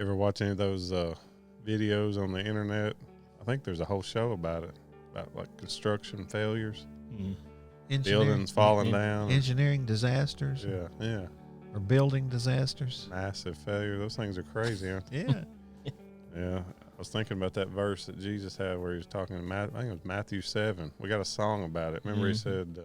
You ever watch any of those videos on the internet? I think there's a whole show about it, about like construction failures, buildings falling down. Engineering disasters. Yeah. Or building disasters. Massive failure. Those things are crazy, aren't they? Yeah. Yeah. I was thinking about that verse that Jesus had where he was talking in I think it was Matthew 7. We got a song about it. Remember he said,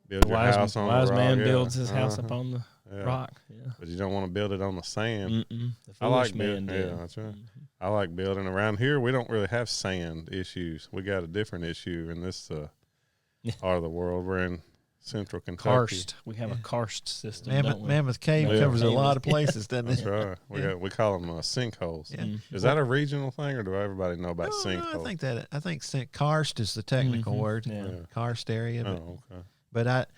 build your house on the rock. Wise man builds his house upon the rock. Yeah. But you don't want to build it on the sand. The I like foolish man did. Yeah, that's right. I like building. Around here, we don't really have sand issues. We got a different issue in this part of the world. We're in central Kentucky. Karst. We have a karst system, don't we? Mammoth Cave covers a lot of places, doesn't it? That's right. We call them sinkholes. Yeah. Is that a regional thing, or do everybody know about sinkholes? No, I think karst is the technical word. Yeah. Karst area. But, okay. But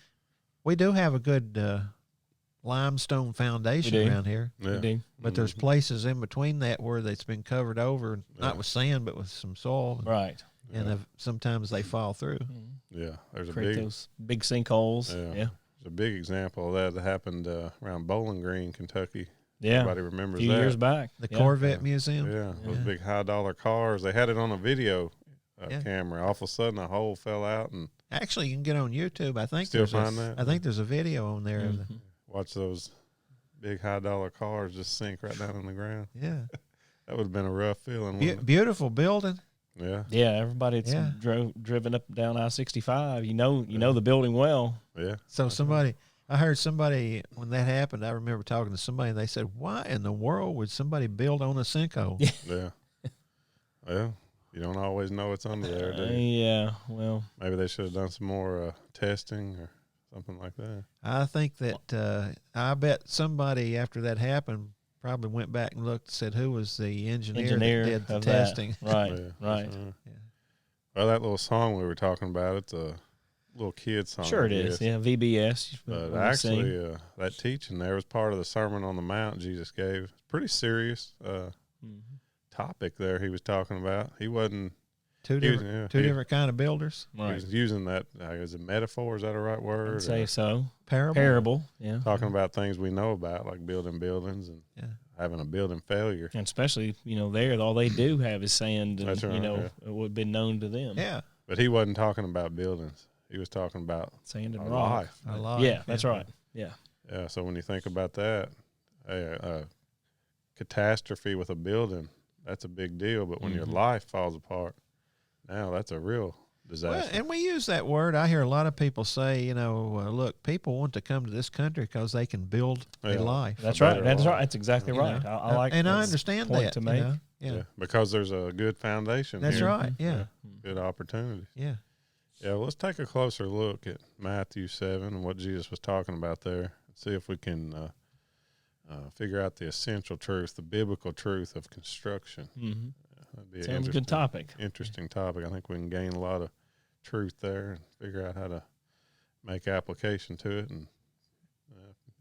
we do have a good limestone foundation around here. Yeah. We do. But there's places in between that where it's been covered over, not with sand, but with some soil. Right. And sometimes they fall through. Yeah, there's Create those big sinkholes. Yeah. There's a big example of that happened around Bowling Green, Kentucky. Yeah. Everybody remembers a few that. years back. The Corvette Museum. Yeah, those big high-dollar cars. They had it on a video camera. All of a sudden, a hole fell out. And actually, you can get on YouTube. I think I think there's a video on there. Watch those big high-dollar cars just sink right down on the ground. Yeah. That would have been a rough feeling. Beautiful building. Yeah. Yeah, everybody that's driven up down I-65, you know the building well. Yeah. So I heard somebody, when that happened, I remember talking to somebody, and they said, why in the world would somebody build on a sinkhole? Yeah. Well, you don't always know what's under there, do you? Yeah, well. Maybe they should have done some more testing or something like that. I think that, I bet somebody after that happened probably went back and looked and said, who was the engineer that did the testing? Right, Yeah, right. Yeah. Well, that little song we were talking about, it's a little kid song. Sure it is, yeah, VBS. But actually, that teaching there was part of the Sermon on the Mount Jesus gave. Pretty serious topic there he was talking about. He wasn't... Two different kind of builders. Right. He was using that as a metaphor. Is that a right word? I'd say so. Parable. Yeah. Talking about things we know about, like building buildings and having a building failure. And especially, there, all they do have is sand, and, That's right, it would have been known to them. Yeah. But he wasn't talking about buildings. He was talking about sand and our rock. life. Our life. Yeah, that's right. Yeah. Yeah, so when you think about that, a catastrophe with a building, that's a big deal. But when your life falls apart, now that's a real disaster. Well, and we use that word. I hear a lot of people say, look, people want to come to this country because they can build a life. That's right. That's right. That's exactly right. I like and I understand point that to make. Yeah, because there's a good foundation. That's here. right. Yeah. Good opportunities. Yeah. Yeah, well, let's take a closer look at Matthew 7 and what Jesus was talking about there. See if we can figure out the essential truth, the biblical truth of construction. Mm-hmm. That'd be Sounds a good topic. Interesting topic. I think we can gain a lot of truth there and figure out how to make application to it. And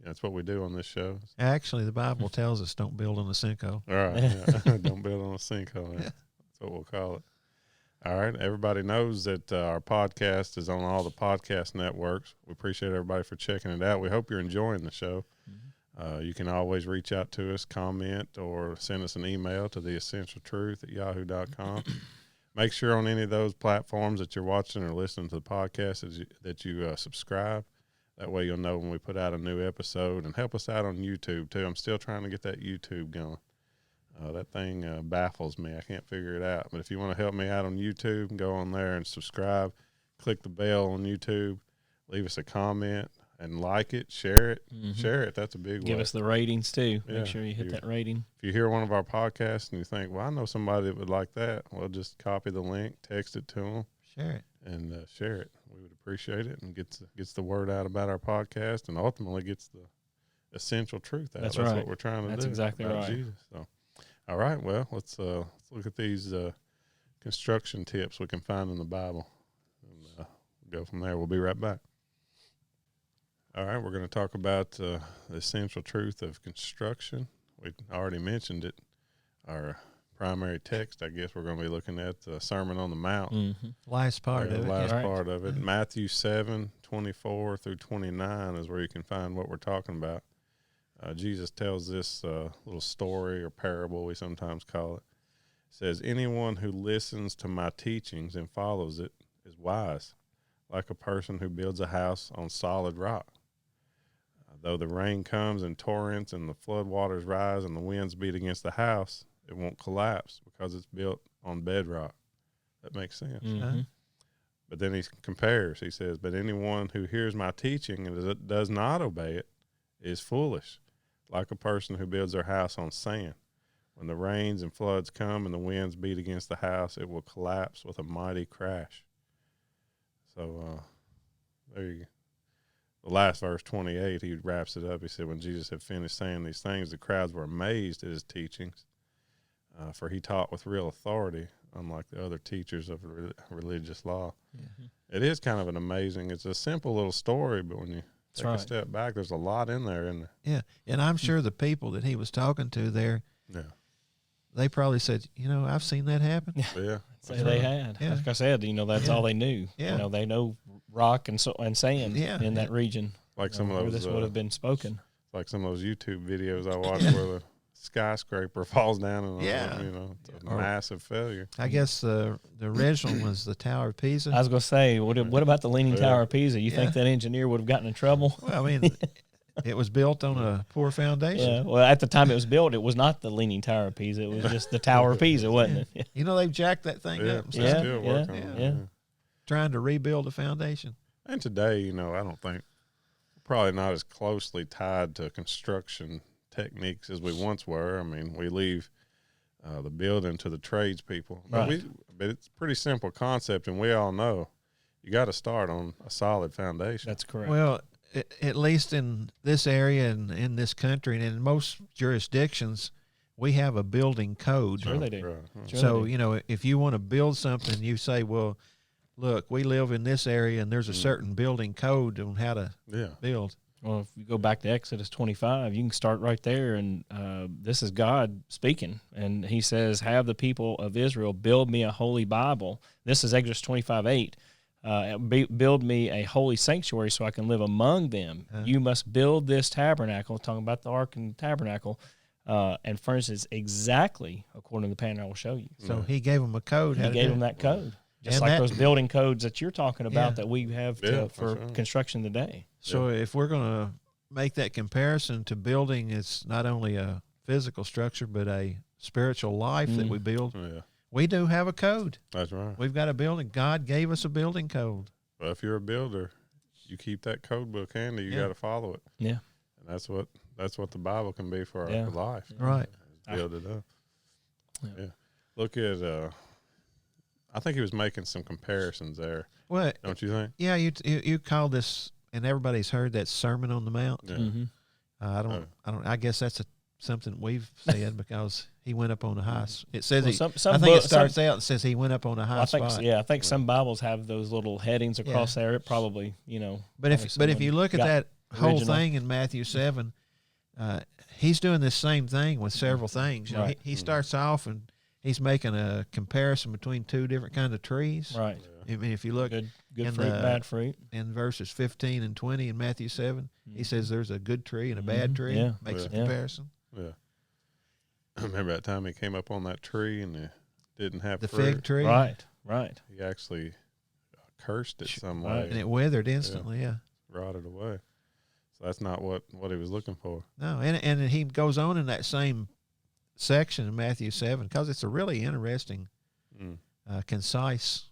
that's what we do on this show. Actually, the Bible tells us don't build on a sinkhole. All right. Yeah. Don't build on a sinkhole. That's what we'll call it. All right. Everybody knows that our podcast is on all the podcast networks. We appreciate everybody for checking it out. We hope you're enjoying the show. You can always reach out to us, comment, or send us an email to theessentialtruth@yahoo.com. Make sure on any of those platforms that you're watching or listening to the podcast that you subscribe. That way you'll know when we put out a new episode, and help us out on YouTube too. I'm still trying to get that YouTube going. That thing baffles me. I can't figure it out. But if you want to help me out on YouTube, go on there and subscribe. Click the bell on YouTube. Leave us a comment. And like it, share it, share it. That's a big one. Give us the ratings, too. Yeah. Make sure you hit that rating. If you hear one of our podcasts and you think, well, I know somebody that would like that, well, just copy the link, text it to them. Share it. And share it. We would appreciate it, and gets the word out about our podcast, and ultimately gets the essential truth out. That's That's right. what we're trying to do. That's exactly about right. Jesus. So, all right, well, let's look at these construction tips we can find in the Bible, and go from there. We'll be right back. All right, we're going to talk about the essential truth of construction. We already mentioned it. Our primary text, I guess, we're going to be looking at the Sermon on the Mount. Last part of it. Last part of it. Matthew 7:24 through 29 is where you can find what we're talking about. Jesus tells this little story or parable, we sometimes call it. It says, anyone who listens to my teachings and follows it is wise, like a person who builds a house on solid rock. Though the rain comes in torrents and the flood waters rise and the winds beat against the house, it won't collapse because it's built on bedrock. That makes sense. Mm-hmm. But then he compares. He says, but anyone who hears my teaching and does not obey it is foolish, like a person who builds their house on sand. When the rains and floods come and the winds beat against the house, it will collapse with a mighty crash. So there you go. The last verse, 28, he wraps it up. He said, when Jesus had finished saying these things, the crowds were amazed at his teachings, for he taught with real authority, unlike the other teachers of religious law. Mm-hmm. It is kind of an amazing, it's a simple little story, but when you take a step back, there's a lot in there, isn't there? Yeah, and I'm sure the people that he was talking to there, they probably said, I've seen that happen. Yeah. So they had. Yeah. Like I said, that's all they knew. Yeah. They know rock and sand in that region. Like some of those. Where this would have been spoken. Like some of those YouTube videos I watched where the skyscraper falls down and it's a massive failure. I guess the original was the Tower of Pisa. I was going to say, what about the Leaning Tower of Pisa? You think that engineer would have gotten in trouble? Well, I mean, it was built on a poor foundation. Yeah. Well, at the time it was built, it was not the Leaning Tower of Pisa. It was just the Tower of Pisa, wasn't it? They've jacked that thing up. Trying to rebuild the foundation. And today, I don't think probably not as closely tied to construction techniques as we once were. I mean, we leave the building to the tradespeople. Right. But it's a pretty simple concept, and we all know you got to start on a solid foundation. That's correct. Well, at least in this area and in this country and in most jurisdictions, we have a building code. Sure they do. Right. Sure So, they do. if you want to build something, you say, well, look, we live in this area and there's a certain building code on how to build. Well, if you go back to Exodus 25, you can start right there, and this is God speaking, and he says, have the people of Israel build me a holy Bible. This is Exodus 25:8. Build me a holy sanctuary so I can live among them. You must build this tabernacle, talking about the ark and tabernacle, and furnish it exactly according to the pattern I will show you. So he gave them a code. He gave them that code. Just like those building codes that you're talking about that we have for construction today. So if we're going to make that comparison to building, it's not only a physical structure, but a spiritual life that we build. Yeah. We do have a code. That's right. We've got a building. God gave us a building code. Well, if you're a builder, you keep that code book handy. You got to follow it. Yeah. And that's what the Bible can be for our life. Right. Build it up. Yeah. Look at I think he was making some comparisons there. Well, don't you think? Yeah, you call this, and everybody's heard that Sermon on the Mount. Yeah. Mm-hmm. I guess that's something we've said because he went up on a high. It says I think it starts out and says he went up on a high spot. I think some Bibles have those little headings across there. It probably But if you look at that whole thing in Matthew 7, he's doing the same thing with several things. Right. He starts off and he's making a comparison between two different kinds of trees. Right. I mean, if you look good fruit, bad fruit. In verses 15 and 20 in Matthew 7, he says there's a good tree and a bad tree. Yeah. Makes a comparison. Yeah. I remember that time he came up on that tree and it didn't have the fruit. fig tree. Right. He actually cursed it some way. And it withered instantly, Rotted away. So that's not what he was looking for. No, and he goes on in that same section in Matthew 7 because it's a really interesting, concise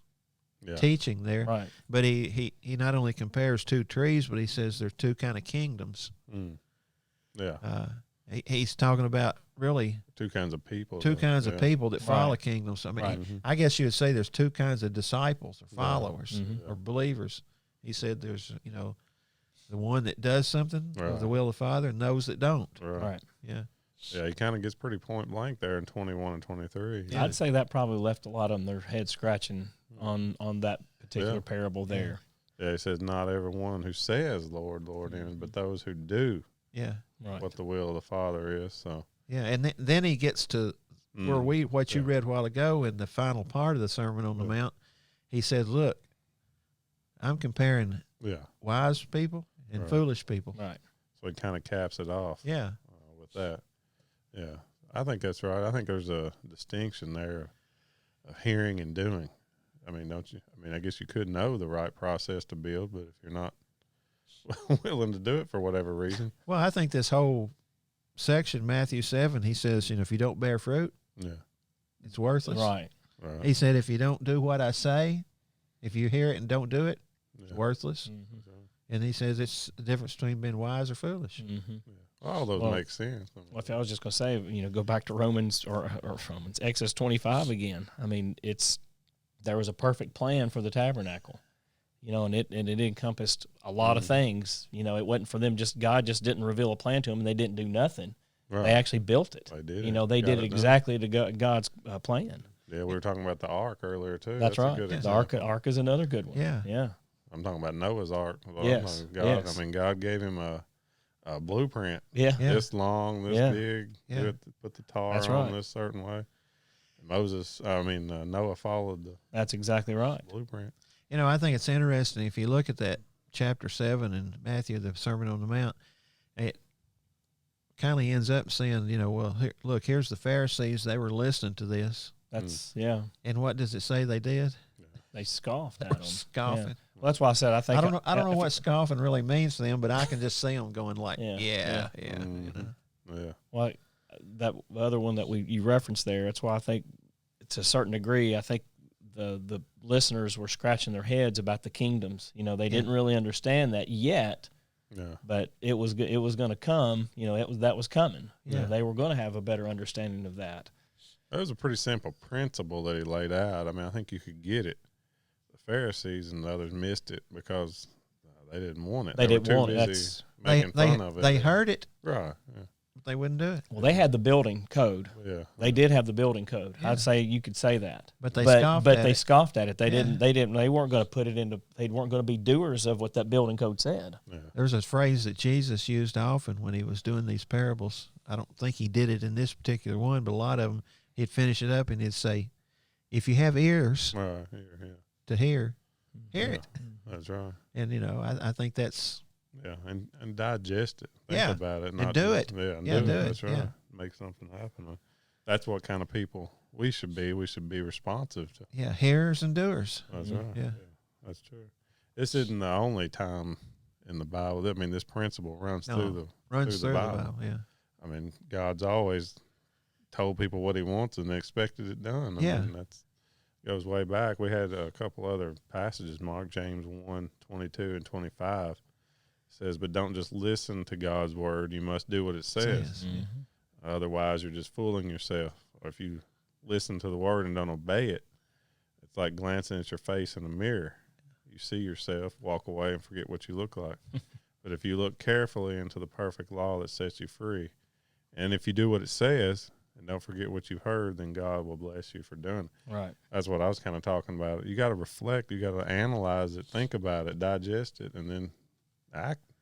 teaching there. Right. But he not only compares two trees, but he says there's two kind of kingdoms. Yeah. He's talking about really two kinds of people. Two kinds of people that follow kingdoms. I mean, I guess you would say there's two kinds of disciples or followers or believers. He said there's, the one that does something of the will of the Father and those that don't. Right. Yeah. Yeah, he kind of gets pretty point blank there in 21 and 23. Yeah. I'd say that probably left a lot of them their head scratching on that particular parable there. Yeah, he says, not everyone who says, Lord, Lord, but those who do what the will of the Father is. So and then he gets to what you read a while ago in the final part of the Sermon on the Mount. He said, look, I'm comparing wise people and foolish people. Right. So he kind of caps it off. Yeah. about that. Yeah, I think that's right. I think there's a distinction there of hearing and doing. I mean, don't you? I mean, I guess you could know the right process to build, but if you're not willing to do it for whatever reason. Well, I think this whole section, Matthew 7, he says, if you don't bear fruit, it's worthless. Right. He said, if you don't do what I say, if you hear it and don't do it, it's worthless. Mm-hmm. And he says it's the difference between being wise or foolish. Mm-hmm. All those make sense. Well, if I was just going to say, go back to Romans or Exodus 25 again. I mean, there was a perfect plan for the tabernacle. And it encompassed a lot of things. It wasn't for them God just didn't reveal a plan to them and they didn't do nothing. Right. They actually built it. They did. They did it exactly to God's plan. Yeah, we were talking about the ark earlier too. That's right. The ark is another good one. Yeah. I'm talking about Noah's ark. Well, yes. I mean, God gave him a blueprint. Yeah. This long, this big. Yeah. Put the tar That's on right. this certain way. Noah followed the. That's exactly right. Blueprint. I think it's interesting if you look at that chapter 7 in Matthew, the Sermon on the Mount, it kind of ends up saying, here's the Pharisees. They were listening to this. That's, And what does it say they did? They scoffed at them. Scoffing. Yeah. Well, that's why I said I don't know what scoffing really means to them, but I can just see them going like, yeah. Well, that other one that you referenced there, that's why I think to a certain degree, I think the listeners were scratching their heads about the kingdoms. They didn't really understand that yet. Yeah. But it was going to come. That was coming. Yeah. They were going to have a better understanding of that. That was a pretty simple principle that he laid out. I mean, I think you could get it. The Pharisees and the others missed it because they didn't want it. They didn't want it. Making fun of it. They heard it. Right. Yeah. But they wouldn't do it. Well, they had the building code. Yeah. They did have the building code. Yeah. I'd say you could say that. But they scoffed at it. They weren't going to put it into, they weren't going to be doers of what that building code said. Yeah. There's a phrase that Jesus used often when he was doing these parables. I don't think he did it in this particular one, but a lot of them, he'd finish it up and he'd say, if you have ears to hear it. That's right. And, I think that's... Yeah, and digest it. Think about it. And do it. Yeah, do it. That's right. Make something happen. That's what kind of people we should be. We should be responsive to. Yeah, hearers and doers. That's right. Yeah, that's true. This isn't the only time in the Bible. I mean, this principle runs through the Bible. Yeah. I mean, God's always told people what he wants and they expected it done. I mean, that's goes way back. We had a couple other passages, Mark, James 1:22 and 25. Says, but don't just listen to God's word. You must do what it says. Mm-hmm. Otherwise, you're just fooling yourself. Or if you listen to the word and don't obey it, it's like glancing at your face in a mirror. You see yourself, walk away, and forget what you look like. But if you look carefully into the perfect law that sets you free, and if you do what it says and don't forget what you've heard, then God will bless you for doing it. Right. That's what I was kind of talking about. You got to reflect. You got to analyze it, think about it, digest it, and then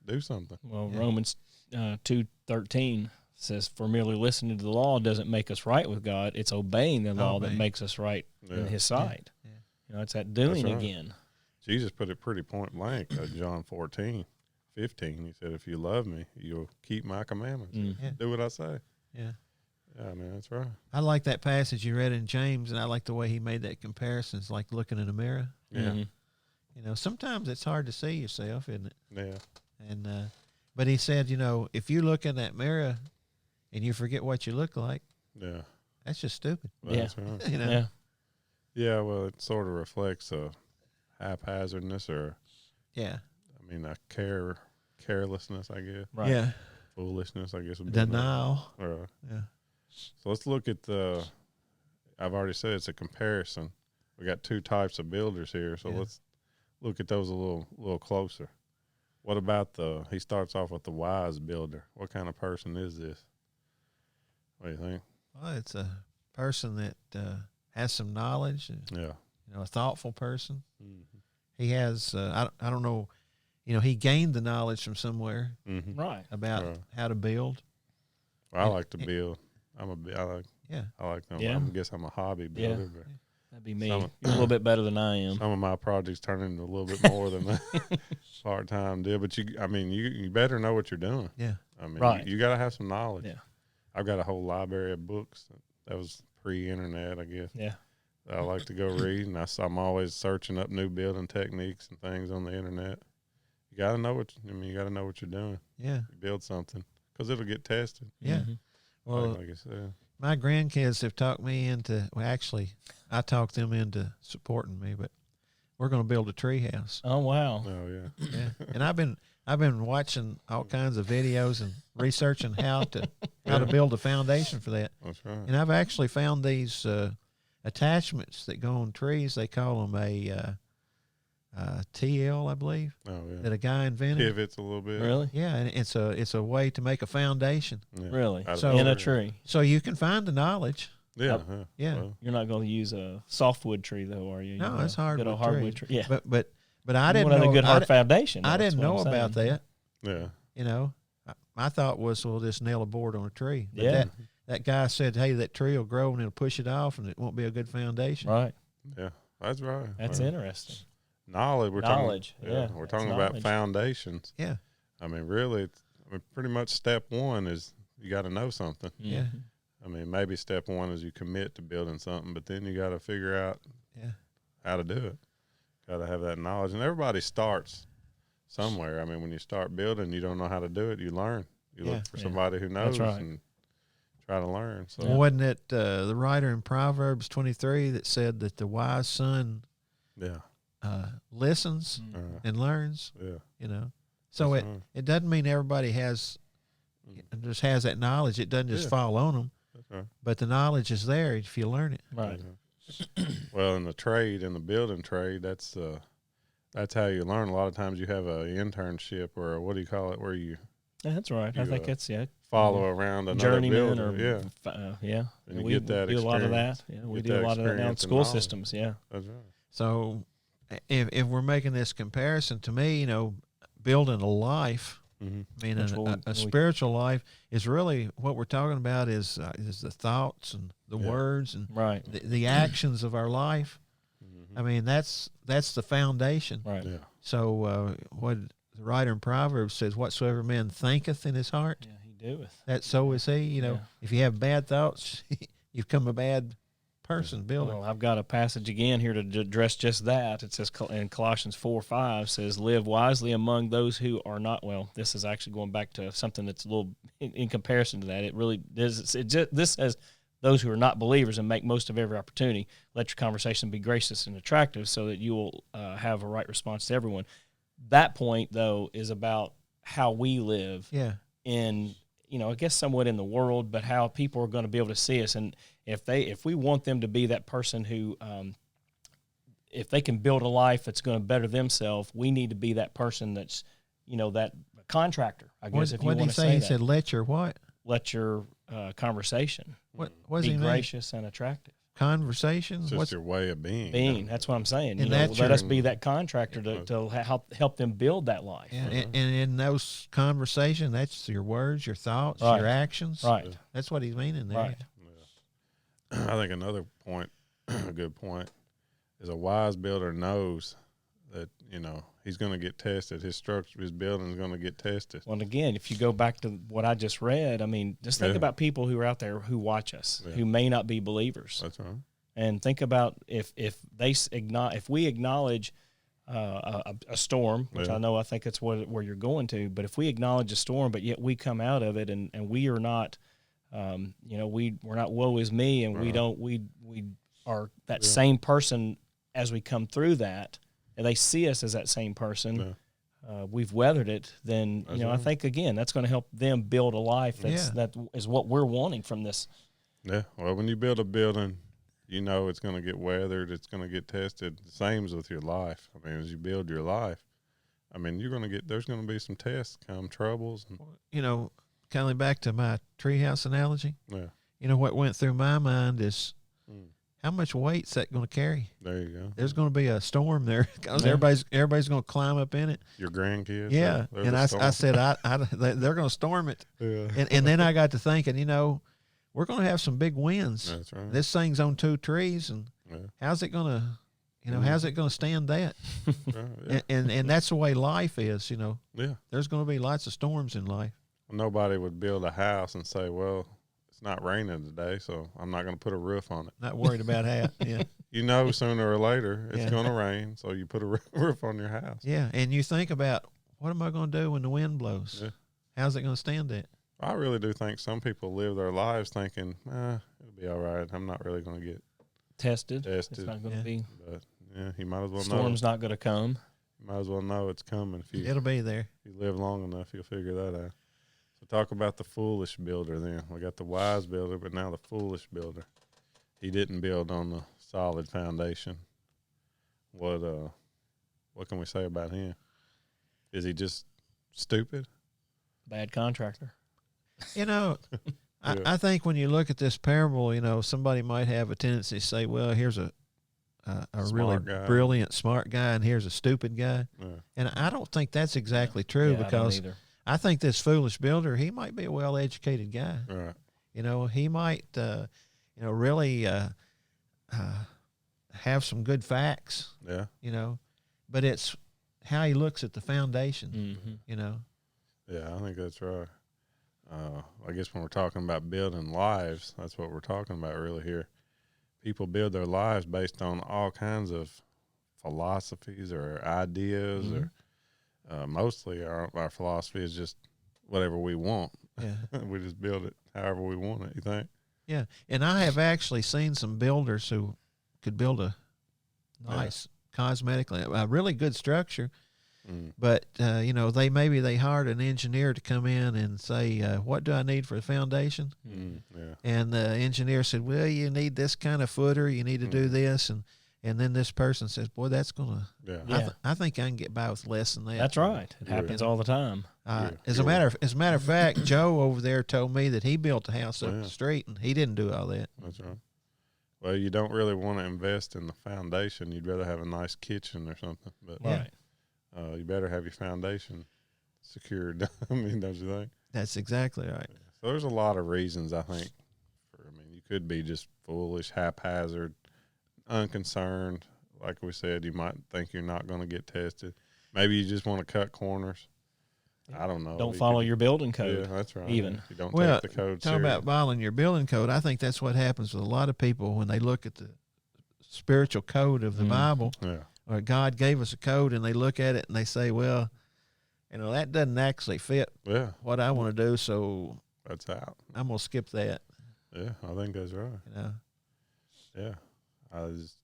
do something. Well, Romans 2:13 says, for merely listening to the law doesn't make us right with God. It's obeying the law that makes us right in his sight. Yeah. It's that doing again. Jesus put it pretty point blank. John 14:15. He said, if you love me, you'll keep my commandments. Do what I say. Yeah. Yeah, man, that's right. I like that passage you read in James, and I like the way he made that comparison. It's like looking in a mirror. Yeah. Mm-hmm. Sometimes it's hard to see yourself, isn't it? Yeah. And but he said, if you look in that mirror and you forget what you look like, that's just stupid. Well, that's right. Yeah, well, it sort of reflects a haphazardness or a carelessness, I guess. Right. Yeah. Foolishness, I guess. Denial. Yeah. So let's look at I've already said it's a comparison. We got two types of builders here, so let's look at those a little closer. What about he starts off with the wise builder. What kind of person is this? What do you think? Well, it's a person that has some knowledge. A thoughtful person. Mm-hmm. He has, I don't know, he gained the knowledge from somewhere. Mm-hmm. Right. About how to build. Well, I like to build. I like them. Yeah. I guess I'm a hobby builder. Yeah. That'd be me. You're a little bit better than I am. Some of my projects turn into a little bit more than that part-time deal. But you better know what you're doing. Yeah. You got to have some knowledge. Yeah. I've got a whole library of books. That was pre-internet, I guess. Yeah. I like to go read, and I'm always searching up new building techniques and things on the internet. You got to know you got to know what you're doing. Yeah. You build something because it'll get tested. Yeah. Mm-hmm. Well, like I said, my grandkids have talked me into. Well, actually, I talked them into supporting me, but we're going to build a tree house. Oh wow. oh yeah, Yeah. And I've been watching all kinds of videos and researching how to build a foundation for that. that's right. And I've actually found these attachments that go on trees. They call them a TL, I believe, Oh yeah, that a guy invented. pivots a little bit. Really? Yeah, and it's a way to make a foundation. Yeah. Really? So- In a tree. So you can find the knowledge. Yeah, Yeah. Well, You're not going to use a softwood tree, though, are you? No, You're it's a hardwood good old hardwood tree. tree. Yeah. But I didn't want know a good hard foundation. I That's didn't what know I'm about saying. that. yeah, You know, my thought was, well, just nail a board on a tree. But Yeah. that guy said, hey, that tree will grow and it'll push it off, and it won't be a good foundation. Right. yeah. That's right. That's Well, interesting. knowledge. We're Knowledge, talking. yeah, we're it's talking about knowledge. foundations. Yeah, I mean, really, pretty much step one is you got to know something. Yeah. Mhm. I mean, maybe step one is you commit to building something, but then you got to figure out yeah, how to do it. Got to have that knowledge, and everybody starts somewhere. I mean, when you start building, you don't know how to do it. You learn. You Yeah. look for Yeah. somebody who knows right. and try to learn. So Well, wasn't it the writer in Proverbs 23 that said that the wise son yeah, listens and learns? yeah. You know, so That's right. it doesn't mean everybody just has that knowledge. It doesn't just Yeah. fall on them, That's right. but the knowledge is there if you learn it. Right. Well, in the building trade, that's how you learn. A lot of times you have a internship or what do you call it, where you Yeah, that's right. I You, think it's follow around another journeyman builder. or Yeah, yeah. And you we get that do a lot of experience. that. Yeah, we Get do a that lot of that now in experience and school knowledge. systems. Yeah. that's right. So if we're making this comparison, to me, building a life, Mm-hmm. I mean, Which a spiritual life is really what we're talking about is the thoughts and the Yeah. words and Right. the actions of our life. Mm-hmm. I mean, that's the foundation. Right. Yeah, So what the writer in Proverbs says, whatsoever man thinketh in his heart, Yeah, he doeth. that so is he. Yeah. If you have bad thoughts, you become a bad person building. Well, I've got a passage again here to address just that. It says in Colossians 4:5 says, "Live wisely among those who are not." Well, this is actually going back to something that's a little in comparison to that. It really is. This says those who are not believers and make most of every opportunity. Let your conversation be gracious and attractive, so that you will have a right response to everyone. That point, though, is about how we live Yeah. in, I guess somewhat in the world, but how people are going to be able to see us. And if we want them to be that person who, if they can build a life that's going to better themselves, we need to be that person that's, that contractor, I guess, if you What did want he to say? say He that. said, let your what? Let your conversation What does be he mean? gracious and attractive. Conversation? it's just What's your way of being. Being, that's what I'm saying. And Let that's us your- be that contractor to help them build that life. Yeah, and in those conversations, that's your words, your thoughts, Right. your actions. Right. That's what he's meaning there. Right. I think another point, a good point, is a wise builder knows that he's going to get tested. His structure, his building is going to get tested. Well, and again, if you go back to what I just read, I mean, just think Yeah. about people who are out there who watch us, Yeah. who may not be believers, That's right. and think about if we acknowledge a storm, which Yeah. I think it's where you're going to, but if we acknowledge a storm, but yet we come out of it and we are not, we're not woe is me, and we are that same person as we come through that, and they see us as that same person. Yeah. We've weathered it, then That's I right. think again that going to help them build a life that is what we're wanting from this. Yeah. Well, when you build a building, it's going to get weathered. It's going to get tested. The same as with your life. I mean, as you build your life, I mean, there's going to be some tests, troubles. And, Kind of back to my treehouse analogy. yeah. What went through my mind is Mm. how much weight's that going to carry? There you go. There's going to be a storm there because Yeah. everybody's going to climb up in it. Your grandkids. Yeah, they're and the I storm. said they're going to storm it, Yeah. and then I got to thinking, we're going to have some big winds. That's right. This thing's on 2 trees, and Yeah. how's it going to, how's it going to stand that? Right, yeah. And that's the way life is. Yeah. There's going to be lots of storms in life. Nobody would build a house and say, well, it's not raining today, so I'm not going to put a roof on it. Not worried about how. Yeah. You know, sooner or later it's going to rain, so you put a roof on your house. Yeah, and you think about, what am I going to do when the wind blows? Yeah. How's it going to stand it? I really do think some people live their lives thinking, it'll be all right. I'm not really going to get tested. It's not going to be. But yeah, you might as well know. Storm's not going to come. You might as well know it's coming. It'll be there. If you live long enough, you'll figure that out. So talk about the foolish builder then. We got the wise builder, but now the foolish builder. He didn't build on the solid foundation. What can we say about him? Is he just stupid? Bad contractor. You know, I think when you look at this parable, you know, somebody might have a tendency to say, well, here's a really brilliant, smart guy, and here's a stupid guy. Yeah. And I don't think that's exactly true, because I think this foolish builder, he might be a well-educated guy. Right. You know, he might, really have some good facts. Yeah. You know, but it's how he looks at the foundation, you know. Yeah, I think that's right. I guess when we're talking about building lives, that's what we're talking about really here. People build their lives based on all kinds of philosophies or ideas, or mostly our philosophy is just whatever we want. Yeah. We just build it however we want it, you think? Yeah, and I have actually seen some builders who could build a nice, cosmetically, a really good structure. But, they hired an engineer to come in and say, what do I need for the foundation? Yeah. And the engineer said, well, you need this kind of footer. You need to do this. And then this person says, boy, that's going to, I think I can get by with less than that. That's right. It happens all the time. As a matter of fact, Joe over there told me that he built a house up the street, and he didn't do all that. That's right. Well, you don't really want to invest in the foundation. You'd rather have a nice kitchen or something. But right. You better have your foundation secured. I mean, don't you think? That's exactly right. So there's a lot of reasons, I think. You could be just foolish, haphazard, unconcerned. Like we said, you might think you're not going to get tested. Maybe you just want to cut corners. I don't know. Don't follow your building code. Yeah, that's right. Even. You don't take the code talking about following your building code, I think that's what happens with a lot of people when they look at the spiritual code of the Bible. Yeah. Or God gave us a code, and they look at it and they say, well, that doesn't actually fit what I want to do, so that's out. I'm going to skip that. Yeah, I think that's right. Yeah.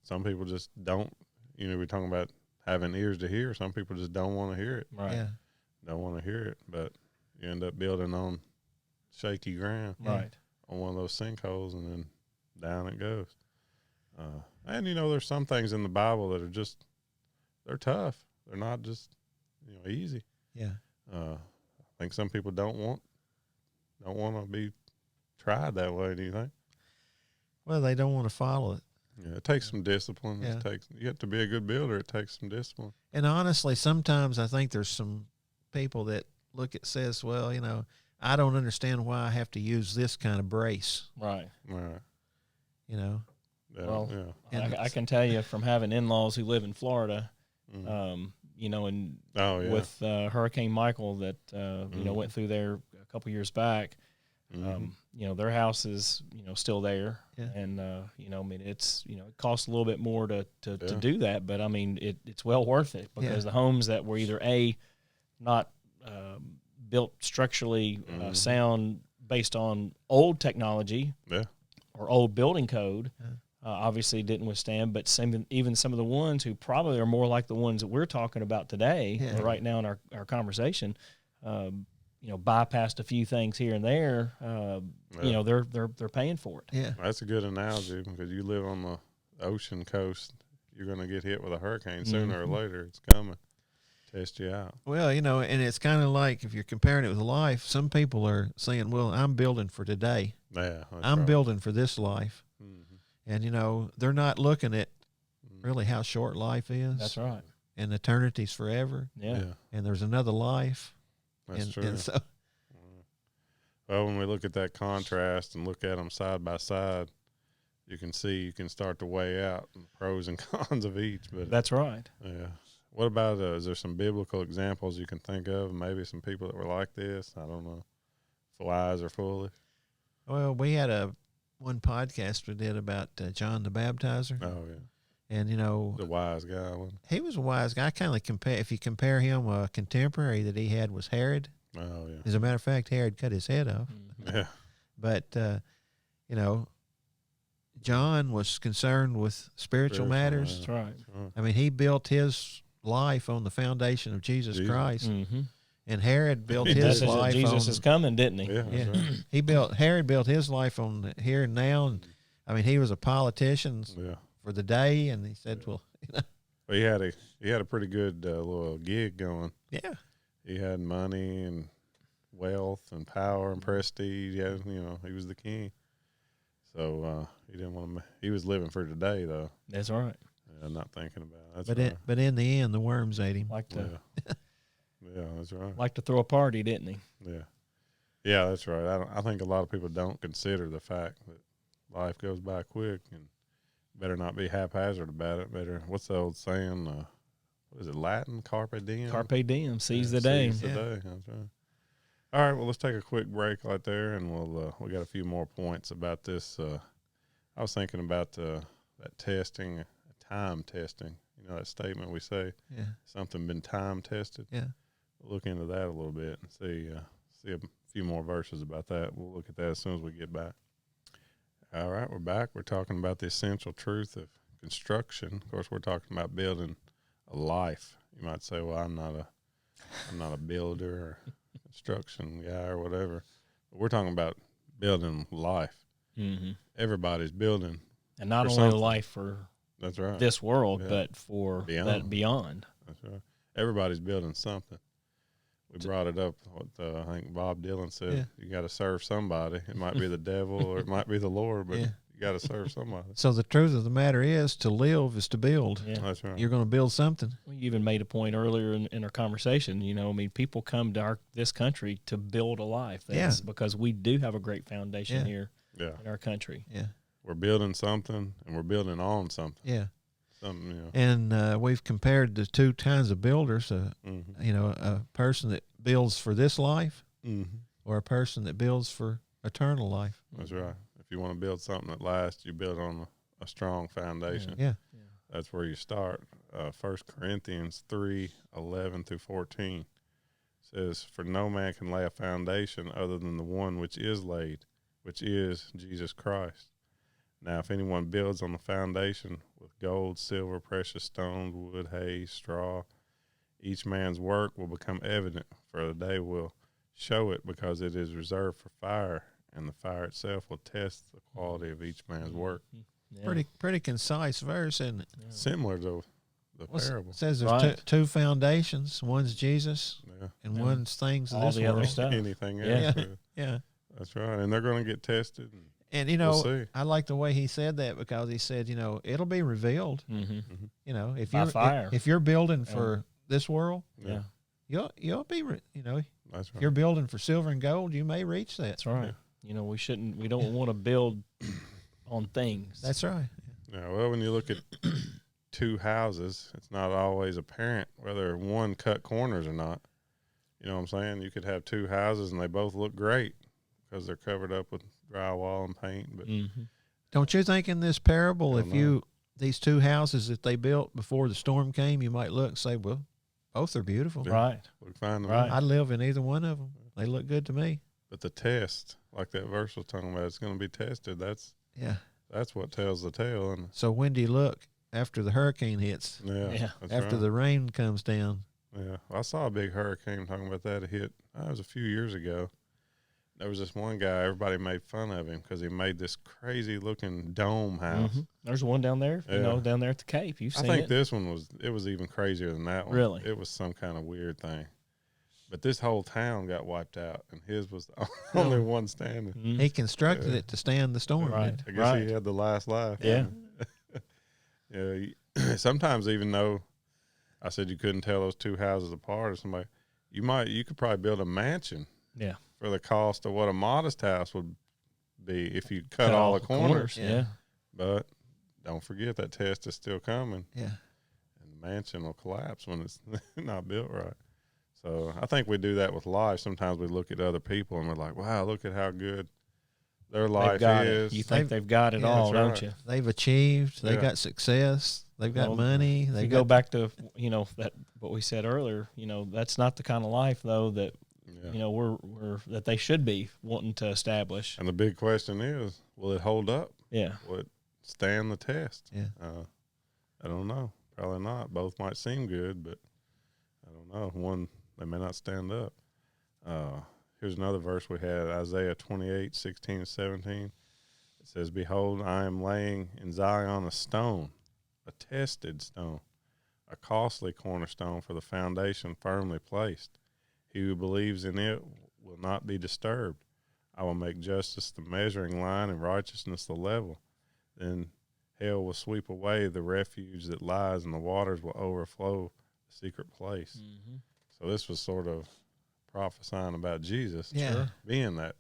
Some people just don't, we're talking about having ears to hear. Some people just don't want to hear it. Right. Yeah. Don't want to hear it, but you end up building on shaky ground. Right. On one of those sinkholes, and then down it goes. And, there's some things in the Bible that are they're tough. They're not just, easy. Yeah. I think some people don't want to be tried that way. Do you think? Well, they don't want to follow it. Yeah, it takes some discipline. Yeah. You have to be a good builder. It takes some discipline. And honestly, sometimes I think there's some people that says, well, I don't understand why I have to use this kind of brace. Right. Right. Yeah, well, I can tell you from having in-laws who live in Florida, with Hurricane Michael that, went through there a couple years back, their house is, still there. Yeah. And, it costs a little bit more to do that, but it's well worth it, because the homes that were either not built structurally sound based on old technology or old building code, obviously didn't withstand, but even some of the ones who probably are more like the ones that we're talking about today, or right now in our conversation, bypassed a few things here and there. They're paying for it. Yeah, that's a good analogy, because you live on the ocean coast, you're going to get hit with a hurricane sooner or later. It's coming. Test you out. Well, and it's kind of like, if you're comparing it with life, some people are saying, well, I'm building for today. Yeah, I'm building for this life. And, they're not looking at really how short life is. That's right. And eternity's forever. Yeah. And there's another life. That's true. And so, well, when we look at that contrast and look at them side by side, you can start to weigh out the pros and cons of each. But that's right. Yeah. What about, is there some biblical examples you can think of? Maybe some people that were like this? I don't know. Wise or foolish? Well, we had one podcast we did about John the Baptizer. Oh yeah. And The wise guy one. he was a wise guy. I kind of compare. If you compare him, a contemporary that he had was Herod. Oh yeah. As a matter of fact, Herod cut his head off. Yeah. But John was concerned with spiritual matters. That's right. I mean, he built his life on the foundation of Jesus Christ, and Herod built his life Jesus on is coming, didn't he? Yeah. Right. Herod built his life on the here and now. And I mean, he was a politician for the day, and he said, "Well, But he had a pretty good little gig going. Yeah, he had money and wealth and power and prestige. Yeah, he was the king. So he didn't want to. He was living for today, though. That's right. Yeah, not thinking about it. That's but in the end, the worms ate him. Yeah, that's right. Like to throw a party, didn't he? Yeah, that's right. I think a lot of people don't consider the fact that life goes by quick, and better not be haphazard about it. Better. What's the old saying? What is it? Latin? Carpe diem. Carpe diem. Seize the day. Seize the day. That's right. All right. Well, let's take a quick break right there, and we got a few more points about this. I was thinking about that testing, time testing. That statement we say. Yeah. Something been time tested. Yeah. We'll look into that a little bit and see a few more verses about that. We'll look at that as soon as we get back. All right, we're back. We're talking about the essential truth of construction. Of course, we're talking about building a life. You might say, "Well, I'm not a builder or construction guy or whatever." But we're talking about building life. Mm-hmm. Everybody's building, and not only something. life for that's right this world, but for beyond. that beyond. That's right. Everybody's building something. We brought it up. What I think Bob Dylan said: you got to serve somebody. It might be the devil or it might be the Lord, but you got to serve somebody. So the truth of the matter is, to live is to build. Yeah. That's right. You're going to build something. We even made a point earlier in our conversation. People come to this country to build a life. That's because we do have a great foundation here in our country. Yeah, we're building something, and we're building on something. Yeah. Something, And we've compared the two kinds of builders. A person that builds for this life, or a person that builds for eternal life. That's right. If you want to build something that lasts, you build on a strong foundation. Yeah. That's where you start. 1 Corinthians 3:11-14 says, "For no man can lay a foundation other than the one which is laid, which is Jesus Christ. Now, if anyone builds on the foundation with gold, silver, precious stones, wood, hay, straw, each man's work will become evident, for the day will show it, because it is reserved for fire, and the fire itself will test the quality of each man's work." Yeah. Pretty concise verse, isn't it? Yeah. Similar to the parable. It says there's two foundations. One's Jesus, and one's things of all this the world. other stuff. Anything else. Yeah. That's right. And they're going to get tested. And we'll I like the way he said that, because he said, it'll be revealed. If you're building for this world, you'll be, That's right. If you're building for silver and gold, you may reach that. That's right. Yeah. We don't want to build on things. That's right. Yeah. Well, when you look at two houses, it's not always apparent whether one cut corners or not. You know what I'm saying? You could have two houses and they both look great because they're covered up with drywall and paint. But don't you think in this parable, these two houses that they built before the storm came, you might look and say, well, both are beautiful. Right. Look fine to me. I'd live in either one of them. They look good to me. But the test, like that verse was talking about, it's going to be tested. That's what tells the tale. Isn't it? So when do you look? After the hurricane hits. Yeah. After the rain comes down. Yeah. I saw a big hurricane talking about that. It hit, it was a few years ago. There was this one guy, everybody made fun of him because he made this crazy looking dome house. Mm-hmm. There's one down there, down there at the Cape. You've seen it. I think this one was even crazier than that one. Really? It was some kind of weird thing. But this whole town got wiped out, and his was the only one standing. Mm-hmm. He constructed it to stand the storm. Right. I guess he had the last laugh. Yeah. Sometimes even though I said you couldn't tell those two houses apart or somebody, you could probably build a mansion. Yeah. For the cost of what a modest house would be if you cut all the corners. Yeah. But don't forget that test is still coming. Yeah. And the mansion will collapse when it's not built right. So I think we do that with life. Sometimes we look at other people and we're like, wow, look at how good their life is. You think they've got it all, don't you? They've achieved. They got success. They've got money. They go back to that what we said earlier. That's not the kind of life though that we're that they should be wanting to establish. And the big question is, will it hold up? Yeah. Will it stand the test? Yeah. I don't know. Probably not. Both might seem good, but I don't know. One, they may not stand up. Here's another verse we had, Isaiah 28:16 and 17. It says, "Behold, I am laying in Zion a stone, a tested stone, a costly cornerstone for the foundation firmly placed. He who believes in it will not be disturbed. I will make justice the measuring line and righteousness the level. Then hell will sweep away the refuge that lies, and the waters will overflow the secret place." Mm-hmm. So this was sort of prophesying about Jesus being that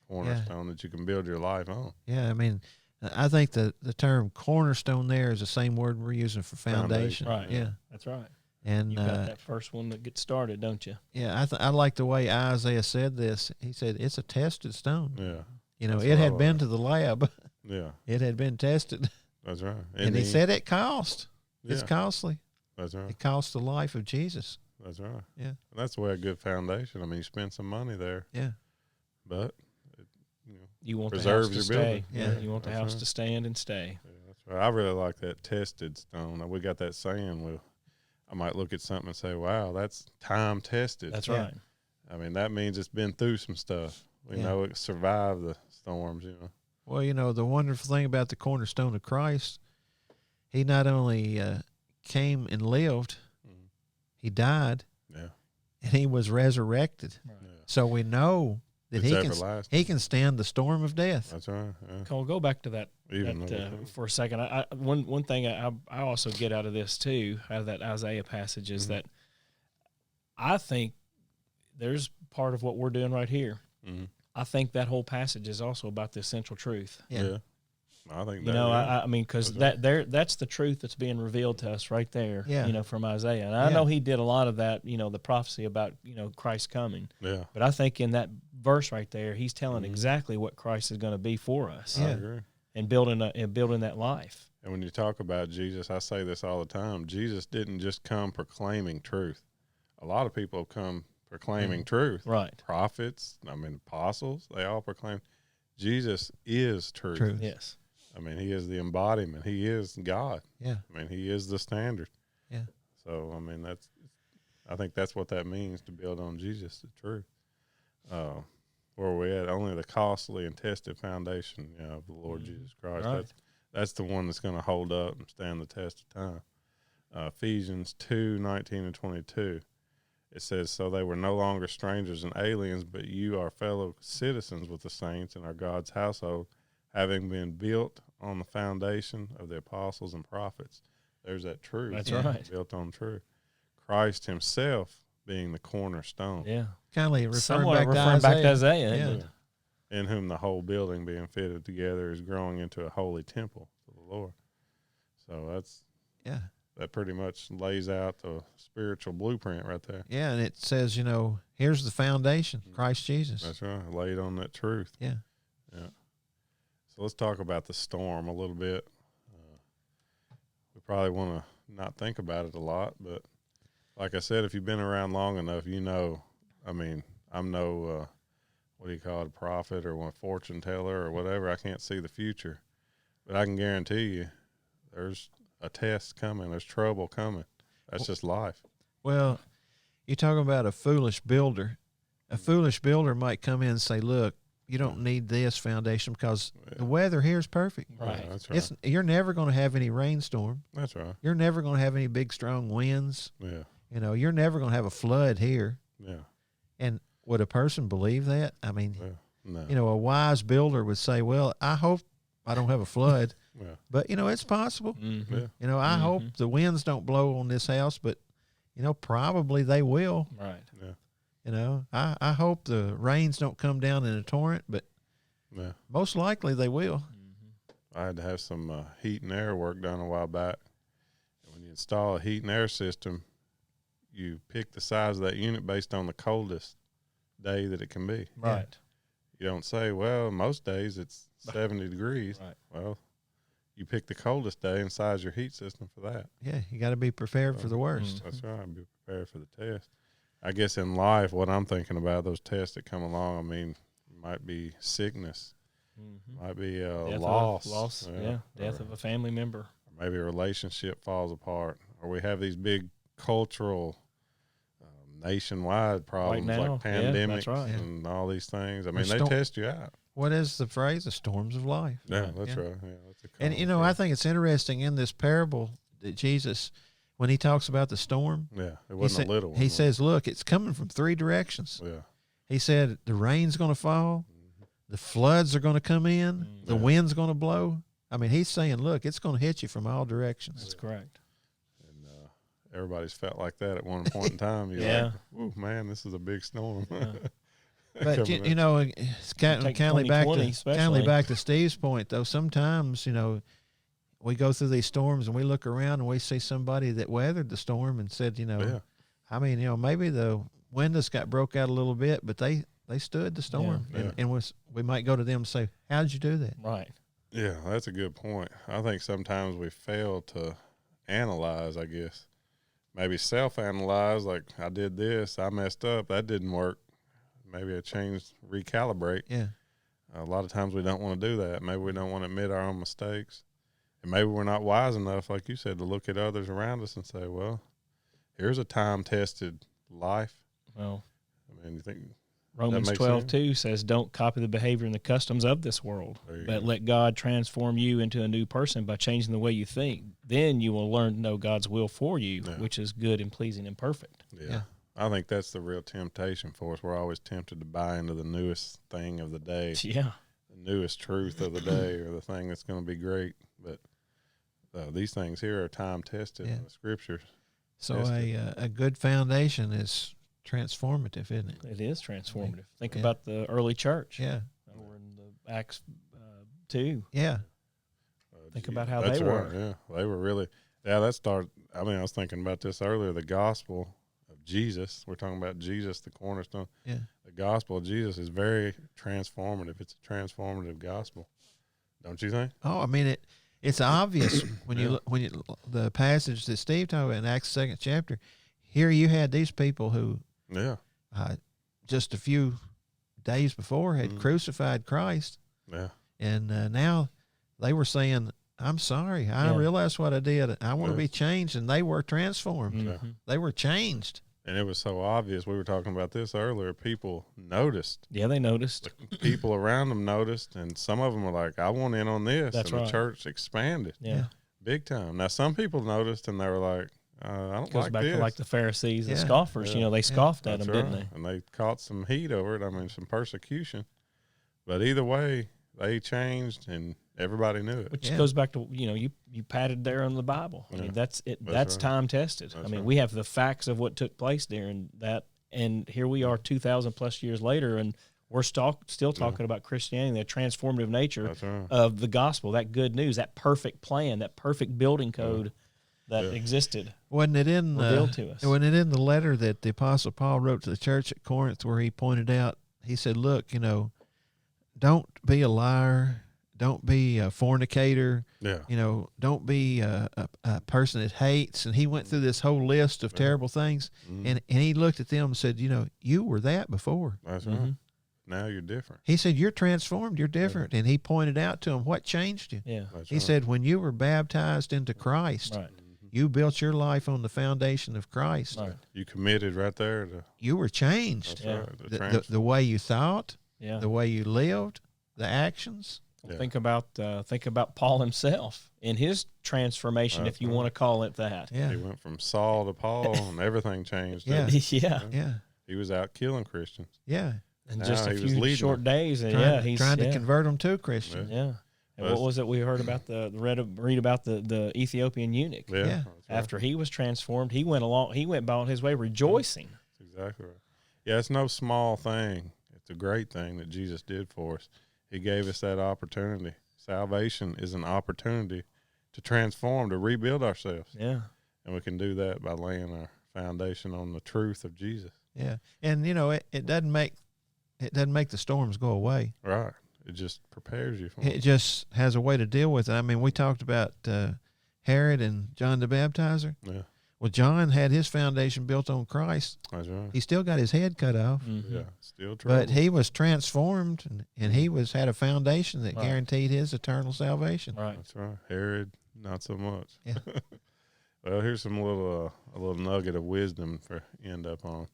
cornerstone that you can build your life on. Yeah, I mean, I think the term cornerstone there is the same word we're using for foundation. Right. Yeah, that's right. And you got that first one that gets started, don't you? Yeah, I like the way Isaiah said this. He said it's a tested stone. Yeah, it had been to the lab. Yeah, it had been tested. That's right. And he said it cost. Yeah. It's costly. That's right. It cost the life of Jesus. That's right. Yeah, and that's the way a good foundation. I mean, you spend some money there. Yeah, but you want preserves the house to your stay. building. Yeah, you want the house to stand and stay. Yeah, that's right. I really like that tested stone. We got that saying. I might look at something and say, "Wow, that's time tested." That's right. I mean, that means it's been through some stuff. We know it survived the storms. Well, the wonderful thing about the cornerstone of Christ, he not only came and lived, he died, and he was resurrected. Right. Yeah. So we know that he can stand the storm of death. That's right. Yeah. We'll go back to that for a second. One thing I also get out of this too, out of that Isaiah passage, is that I think there's part of what we're doing right here. Mm-hmm. I think that whole passage is also about the essential truth. Yeah. I think I mean, because that's the truth that's being revealed to us right there. Yeah. From Isaiah, and I know he did a lot of that. The prophecy about Christ coming. Yeah. But I think in that verse right there, he's telling exactly what Christ is going to be for us. I agree. And building that life. And when you talk about Jesus, I say this all the time. Jesus didn't just come proclaiming truth. A lot of people have come proclaiming truth. Right. Prophets, apostles, they all proclaim. Jesus is truth. Yes. I mean, he is the embodiment. He is God. Yeah. I mean, he is the standard. Yeah. So, I mean, I think that's what that means, to build on Jesus, the truth. Where we at, only the costly and tested foundation, of the Lord Jesus Christ. Right. That's the one that's going to hold up and stand the test of time. Ephesians 2:19 and 22. It says, "So they were no longer strangers and aliens, but you are fellow citizens with the saints and are God's household, having been built on the foundation of the apostles and prophets." There's that truth. That's right. Built on truth. Christ himself being the cornerstone. Yeah. Kind of referring back to Isaiah. Yeah. In whom the whole building being fitted together is growing into a holy temple for the Lord. So that pretty much lays out the spiritual blueprint right there. Yeah, and it says, here's the foundation, Christ Jesus. That's right, laid on that truth. Yeah. Yeah. So let's talk about the storm a little bit. We probably want to not think about it a lot, but like I said, if you've been around long enough, I'm no, what do you call it, a prophet or a fortune teller or whatever. I can't see the future, but I can guarantee you there's a test coming. There's trouble coming. That's just life. Well, you're talking about a foolish builder. A foolish builder might come in and say, look, you don't need this foundation because the weather here is perfect. Right. Yeah, that's right. You're never going to have any rainstorm. That's right. You're never going to have any big, strong winds. Yeah. You're never going to have a flood here. Yeah. And would a person believe that? I mean, no. A wise builder would say, well, I hope I don't have a flood. Yeah. But, it's possible. Mm-hmm. Yeah. I hope the winds don't blow on this house, but, probably they will. Right. Yeah. I hope the rains don't come down in a torrent, but most likely they will. Mm-hmm. I had to have some heat and air work done a while back. And when you install a heat and air system, you pick the size of that unit based on the coldest day that it can be. Right. You don't say, well, most days it's 70 degrees. Right. Well, you pick the coldest day and size your heat system for that. Yeah, you got to be prepared for the worst. That's right. Be prepared for the test. I guess in life, what I'm thinking about, those tests that come along, I mean, might be sickness, might be loss. Death of a family member. Or maybe a relationship falls apart, or we have these big cultural, nationwide problems right now, like pandemics right. and all these things. I mean, they test you out. What is the phrase? The storms of life. Yeah, that's right. Yeah, that's and I think it's interesting in this parable that Jesus, when he talks about the storm, it wasn't a little one. He says, "Look, it's coming from three directions." Yeah, he said the rain's going to fall, the floods are going to come in, the wind's going to blow. I mean, he's saying, "Look, it's going to hit you from all directions." That's correct. And everybody's felt like that at one point in time. You're like, "Ooh, man, this is a big storm." Yeah. But it's kind of back to Steve's point, though. Sometimes we go through these storms and we look around and we see somebody that weathered the storm and said, I mean, maybe the windows got broke out a little bit, but they stood the storm, and we might go to them and say, "How did you do that?" Right. Yeah, that's a good point. I think sometimes we fail to analyze. I guess maybe self-analyze, like I did this, I messed up, that didn't work. Maybe I changed, recalibrate. Yeah. A lot of times we don't want to do that. Maybe we don't want to admit our own mistakes. And maybe we're not wise enough, like you said, to look at others around us and say, well, here's a time-tested life. Well, I mean, you think Romans 12:2 says, don't copy the behavior and the customs of this world, but let God transform you into a new person by changing the way you think. Then you will learn to know God's will for you, which is good and pleasing and perfect. Yeah. I think that's the real temptation for us. We're always tempted to buy into the newest thing of the day. Yeah. The newest truth of the day, or the thing that's going to be great. But these things here are time-tested in the Scriptures. So a good foundation is transformative, isn't it? It is transformative. Think about the early church. Yeah. Or in the Acts 2. Yeah. Think about how they were. Right, yeah. They were really, that started, I mean, I was thinking about this earlier, the gospel of Jesus. We're talking about Jesus, the cornerstone. Yeah. The gospel of Jesus is very transformative. It's a transformative gospel. Don't you think? Oh, I mean, it's obvious when you the passage that Steve talked about in Acts 2nd chapter. Here you had these people who, just a few days before had crucified Christ. Yeah. And now they were saying, "I'm sorry. I realized what I did. I want to be changed." And they were transformed. Mm-hmm. They were changed. And it was so obvious. We were talking about this earlier. People noticed. Yeah, they noticed. People around them noticed, and some of them were like, "I want in on this." That's and the church expanded. Yeah. Big time. Now, some people noticed, and they were like, "I don't like this." Goes back to like the Pharisees and scoffers. Yeah. They scoffed at That's them, didn't they? And they caught some heat over it. I mean, some persecution. But either way, they changed, and everybody knew it. Which goes back to, you patted there on the Bible. I mean, that's it. That's right. time tested. I mean, we have the facts of what took place during that, and here we are 2,000 plus years later, and we're still talking about Christianity, the transformative nature of the gospel, that good news, that perfect plan, that perfect building code that existed. Wasn't it in revealed to us? Wasn't it in the letter that the Apostle Paul wrote to the church at Corinth, where he pointed out, he said, "Look, don't be a liar. Don't be a fornicator. Don't be a person that hates." And he went through this whole list of terrible things. And he looked at them and said, "You were that before." That's right. Now you're different. He said, "You're transformed. You're different." And he pointed out to him what changed you. Yeah. He said, when you were baptized into Christ, you built your life on the foundation of Christ. Right. You committed right there. You were changed. That's right. The way you thought, Yeah. the way you lived, the actions. Think about Paul himself in his transformation, if you want to call it that. Yeah. He went from Saul to Paul, and everything changed. Yeah. Yeah. He was out killing Christians. Yeah. In Now just a he was few leading short them. days, and He's trying to convert them to Christian. Yeah. And what was it we heard about read about the Ethiopian eunuch? Yeah. Yeah. That's right. After he was transformed, he went about his way rejoicing. That's exactly right. Yeah, it's no small thing. It's a great thing that Jesus did for us. He gave us that opportunity. Salvation is an opportunity to transform, to rebuild ourselves. Yeah. And we can do that by laying our foundation on the truth of Jesus. Yeah. And, it doesn't make it doesn't make the storms go away. Right. It just prepares you for it. Just has a way to deal with it. I mean, we talked about Herod and John the Baptizer. Yeah. Well, John had his foundation built on Christ. That's right. He still got his head cut off. Mm-hmm. Yeah, still trouble. But he was transformed, and he had a foundation that guaranteed his eternal salvation. Right. That's right. Herod, not so much. Yeah. Well, here's some a little nugget of wisdom for end up on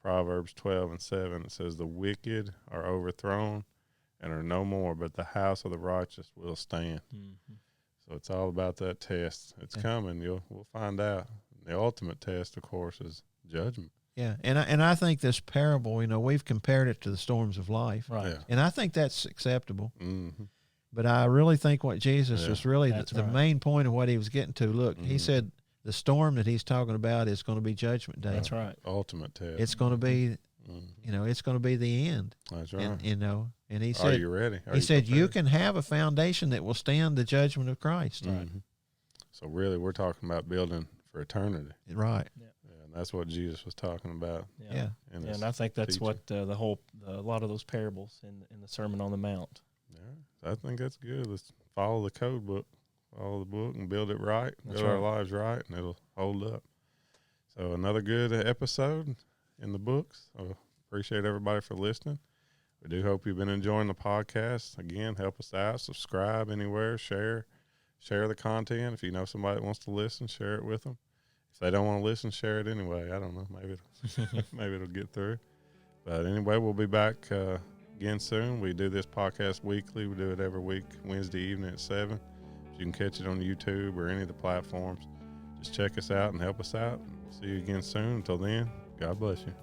Proverbs 12:7. It says, "The wicked are overthrown and are no more, but the house of the righteous will stand." Mm-hmm. So it's all about that test. It's coming. We'll find out. The ultimate test, of course, is judgment. Yeah, and I think this parable, we've compared it to the storms of life, Right? Yeah. And I think that's acceptable. Mm-hmm. But I really think what Jesus was really the main point of what he was getting to. Look, he said the storm that he's talking about is going to be Judgment Day. That's right. Ultimate test. It's going to be, it's going to be the end. That's right. And he said, "Are you ready?" He said, "You can have a foundation that will stand the judgment of Christ." Right. Mm-hmm. So really, we're talking about building for eternity. Right. Yeah, and that's what Jesus was talking about. Yeah. And I think that's what a lot of those parables in the Sermon on the Mount. Yeah, I think that's good. Let's follow the code book, follow the book, and build it right. Build our lives right, and it'll hold up. So another good episode in the books. I appreciate everybody for listening. We do hope you've been enjoying the podcast. Again, help us out. Subscribe anywhere. Share the content. If you know somebody that wants to listen, share it with them. If they don't want to listen, share it anyway. I don't know. Maybe it'll get through. But anyway, we'll be back again soon. We do this podcast weekly. We do it every week, Wednesday evening at 7. You can catch it on YouTube or any of the platforms. Just check us out and help us out. We'll see you again soon. Until then, God bless you.